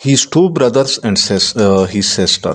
His two brothers and his sister,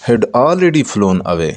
had already flown away,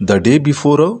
The day before,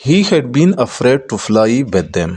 He had been afraid to fly with them,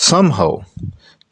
Somehow,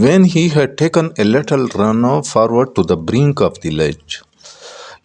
when he had taken a little run forward to the brink of the ledge,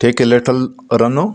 Take a little run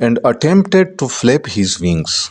And attempted to flap his wings,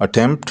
Attempt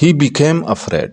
He became afraid,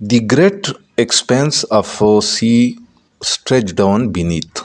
The great expanse of sea stretched down beneath,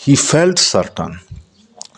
He felt certain,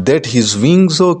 that his wings,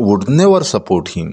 would never support him,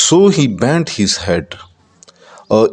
So he bent his head,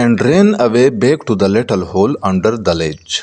And ran away back to the little hole under the ledge,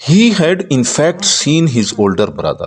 He had in fact seen his older brother,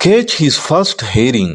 Catch his first herring,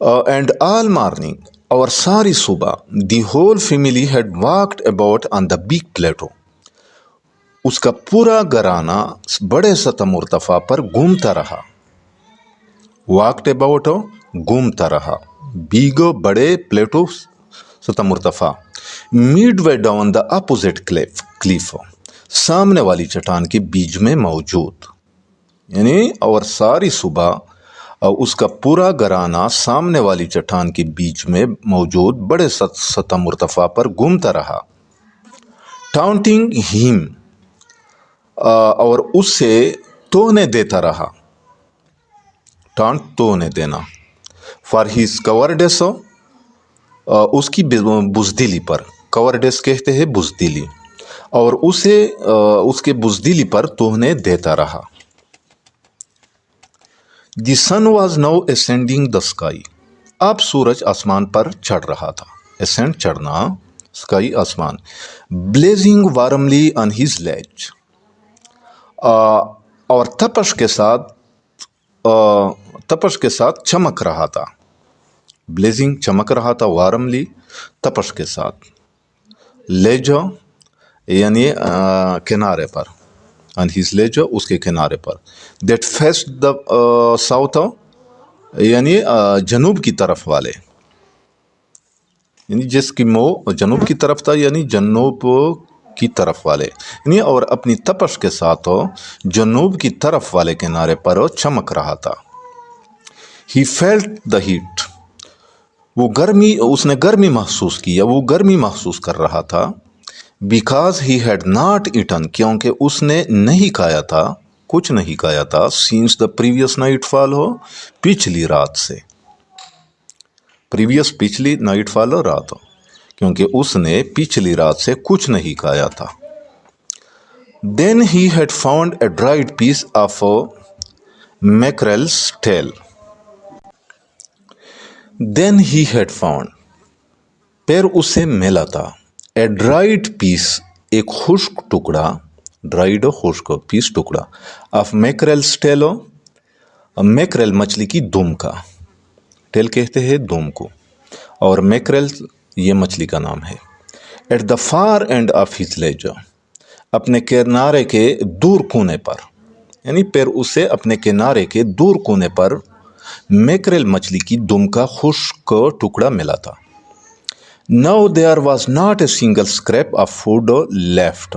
And all morning اور ساری صبح the whole family had walked about on the big plateau. اس کا پورا گھرانہ بڑے سطح مرتفع پر گھومتا رہا. walked about گھومتا رہا. big بڑے پلیٹو سطح مرتفع. midway down the opposite cliff سامنے والی چٹان کے بیچ میں موجود. یعنی اور ساری صبح اس کا پورا گھرانہ سامنے والی چٹان کے بیچ میں موجود بڑے سطح مرتفع پر گھومتا رہا. ٹاؤنٹنگ ہیم اور اس سے تونے دیتا رہا. ٹانٹ تونے دینا. فار ہیز کورڈیس اس کی بزدلی پر. کورڈیس کہتے ہیں بزدلی. اور اسے اس کے بزدلی پر تونے دیتا رہا. The sun was now ascending the sky. اب سورج آسمان پر چڑھ رہا تھا. ascend چڑھنا, sky آسمان. blazing warmly on his ledge. اور تپش کے ساتھ چمک رہا تھا. blazing چمک رہا تھا, warmly تپش کے ساتھ. ledge یعنی کنارے پر. on his ledge اس کے کنارے پر. that faced the south یعنی جنوب کی طرف والے. یعنی جس کی منہ جنوب کی طرف تھا, یعنی جنوب کی طرف والے. یعنی اور اپنی تپش کے ساتھ جنوب کی طرف والے کنارے پر چمک رہا تھا. he felt the heat. وہ گرمی, اس نے گرمی محسوس کیا, وہ گرمی محسوس کر رہا تھا. because he had not eaten کیونکہ اس نے نہیں کھایا تھا, کچھ نہیں کھایا تھا. since the previous night fall پچھلی رات سے. previous پچھلی نائٹ فال رات, کیونکہ اس نے پچھلی رات سے کچھ نہیں کھایا تھا. then he had found a dried piece of mackerel's tail. then he had found پھر اسے ملا تھا. a dried piece ایک خشک ٹکڑا. ڈرائیڈ خشک, پیس ٹکڑا. of mackerel's tail میکرل مچھلی کی دم کا. ٹیل کہتے ہیں دم کو, اور میکرل یہ مچھلی کا نام ہے. at the far end of his ledge اپنے کنارے کے دور کونے پر. یعنی پھر اسے اپنے کنارے کے دور کونے پر میکرل مچھلی کی دم کا خشک ٹکڑا ملا تھا. now there was not a single scrap of food left.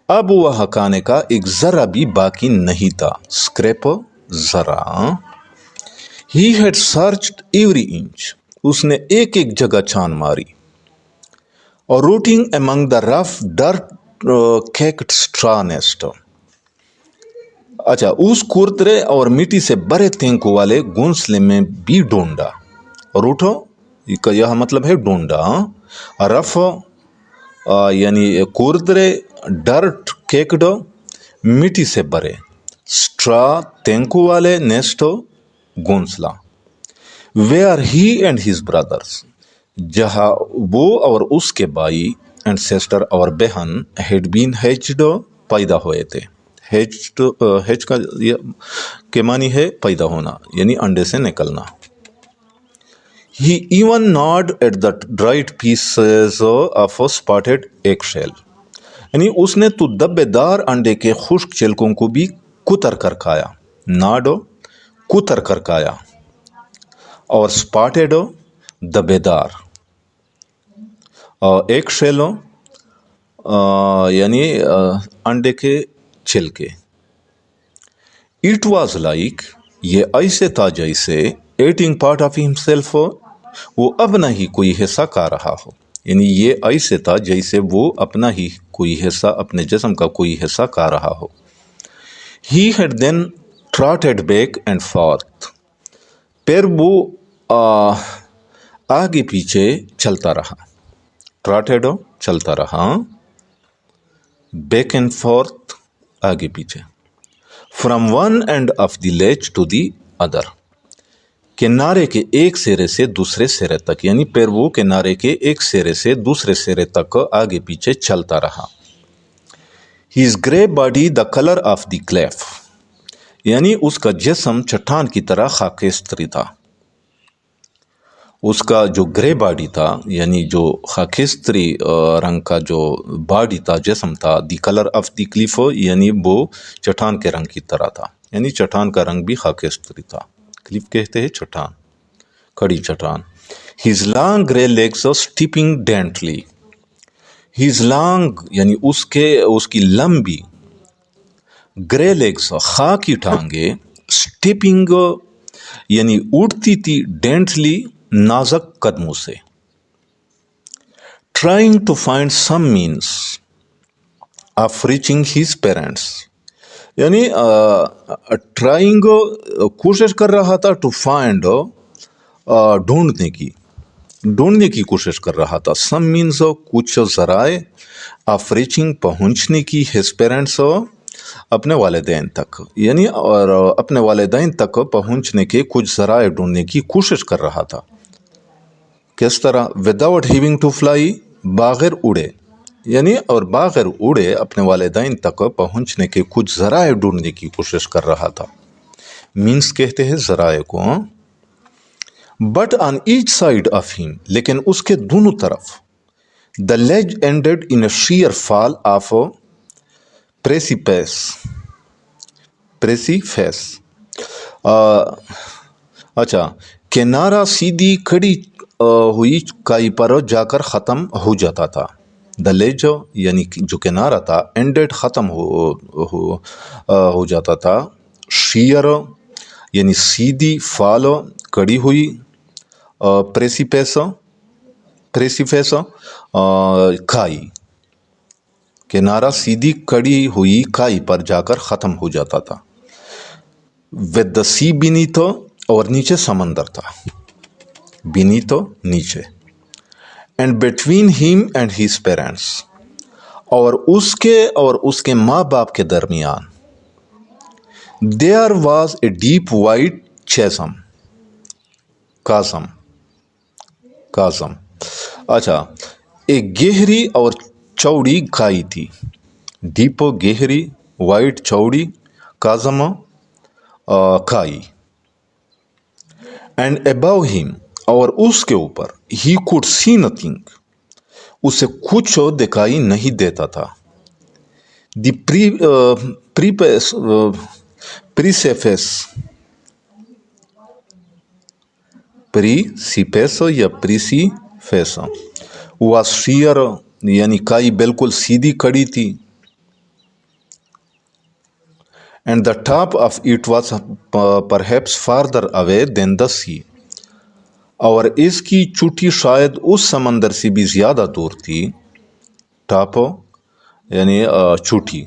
اب وہ کھانے کا ایک ذرہ بھی باقی نہیں تھا. scrap ذرہ. he had searched every inch. اس نے ایک ایک جگہ چھان ماری. اور rooting among the rough dirt caked straw nest. اچھا, اس کورترے اور مٹی سے بڑے تینکوں والے گھونسلے میں بھی ڈھونڈا. روٹو کا یہ مطلب ہے ڈھونڈا. رف یعنی کورترے, ڈرٹ کیکڈ مٹی سے بھرے, اسٹرا تینکو والے, نیسٹ گھونسلا. Where he and his brothers جہاں وہ اور اس کے بھائی, اینڈ سسٹر اور بہن, ہیڈ بین ہیچڈ پیدا ہوئے تھے. ہیچ کا کے معنی ہے پیدا ہونا, یعنی انڈے سے نکلنا. He even gnawed at the dried pieces of a spotted eggshell. یعنی اس نے تو دبے دار انڈے کے خشک چھلکوں کو بھی کتر کر کھایا. gnawed کتر کر کھایا, اور spotted دبے دار, eggshell یعنی انڈے کے چھلکے. It was like یہ ایسے تھا جیسے eating part of himself وہ اپنا ہی کوئی حصہ کھا رہا ہو. یعنی یہ ایسے تھا جیسے وہ اپنا ہی کوئی حصہ, اپنے جسم کا کوئی حصہ کھا رہا ہو. He had then trotted back and forth. پھر وہ آگے پیچھے چلتا رہا. trotted چلتا رہا, back and forth آگے پیچھے. From one end of the ledge to the other. کنارے کے ایک سرے سے دوسرے سرے تک. یعنی پھر وہ کنارے کے ایک سرے سے دوسرے سرے تک آگے پیچھے چلتا رہا. His grey body the color of the cliff. یعنی اس کا جسم چٹان کی طرح خاکستری تھا. اس کا جو گرے باڈی تھا یعنی جو خاکستری رنگ کا جو باڈی تھا، جسم تھا، دی کلر آف دی کلیف یعنی وہ چٹان کے رنگ کی طرح تھا، یعنی چٹان کا رنگ بھی خاکستری تھا۔ کلیف کہتے ہیں چٹان، کھڑی چٹان۔ ہز لانگ گرے لیگس اسٹیپنگ ڈینٹلی، ہز لانگ یعنی اس کی لمبی گرے لیگس خاکی ٹانگیں، اسٹیپنگ یعنی اٹھتی تھی، ڈینٹلی نازک قدموں سے۔ Trying to find some means of reaching his parents, یعنی ٹرائنگ کوشش کر رہا تھا، ٹو فائنڈ ڈھونڈنے کی کوشش کر رہا تھا، سم مینس کچھ ذرائع، آف ریچنگ پہنچنے کی، ہز پیرنٹس اپنے والدین تک، یعنی اور اپنے والدین تک پہنچنے کے کچھ ذرائع ڈھونڈنے کی کوشش کر رہا تھا۔ کس طرح؟ وداؤٹ ہیونگ ٹو فلائی، بغیر اڑے، یعنی اور بغیر اڑے اپنے والدین تک پہنچنے کے کچھ ذرائع ڈھونڈنے کی کوشش کر رہا تھا۔ مینس کہتے ہیں ذرائع کو۔ But on each side of them, لیکن اس کے دونوں طرف، the ledge ended in a sheer fall of precipices, اچھا، کنارہ سیدھی کھڑی ہوئی کائی پر جا کر ختم ہو جاتا تھا۔ دا لیج یعنی جو کنارہ تھا، اینڈیڈ ختم ہو جاتا تھا، شیئر یعنی سیدھی، فال کڑی ہوئی، پریسیفیس کھائی، کنارہ سیدھی کڑی ہوئی کھائی پر جا کر ختم ہو جاتا تھا۔ ود دا سی بینیتھ، اور نیچے سمندر تھا، بینیتھ نیچے، and between him and his parents, اور اس کے ماں باپ کے درمیان، there was a deep wide chasm, اچھا، ایک گہری اور چوڑی کھائی تھی، ڈیپ گہری، وائڈ چوڑی، کازم کھائی، اینڈ ابو ہم، اور اس کے اوپر، ہی کوڈ سی نتھنگ، اسے کچھ دکھائی نہیں دیتا تھا، دی پریسیفیس یا پریسیفیس واز شیئر، یعنی کائی بالکل سیدھی کڑی تھی، and the top of it was perhaps farther away than the sea, اور اس کی چوٹی شاید اس سمندر سے بھی زیادہ دور تھی، ٹاپ یعنی چوٹی،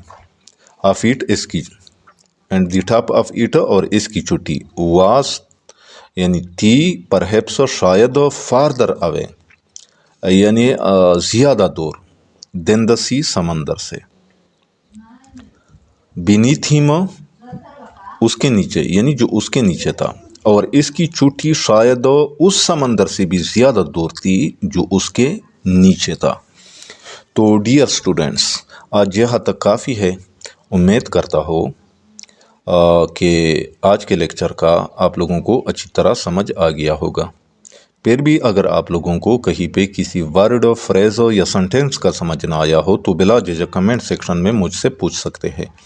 آف اٹ اس کی، and the top of it اور اس کی چوٹی، واز یعنی تھی، پرہیپس شاید، فاردر اوے یعنی زیادہ دور، دین دا سی سمندر سے، بینیتھ ہم اس کے نیچے، یعنی جو اس کے نیچے تھا، اور اس کی چوٹی شاید اس سمندر سے بھی زیادہ دور تھی جو اس کے نیچے تھا۔ تو ڈیئر اسٹوڈنٹس، آج یہاں تک کافی ہے۔ امید کرتا ہوں کہ آج کے لیکچر کا آپ لوگوں کو اچھی طرح سمجھ آ گیا ہوگا۔ پھر بھی اگر آپ لوگوں کو کہیں پہ کسی ورڈ، فریز یا سنٹینس کا سمجھ نہ آیا ہو تو بلا جھجک کمنٹ سیکشن میں مجھ سے پوچھ سکتے ہیں۔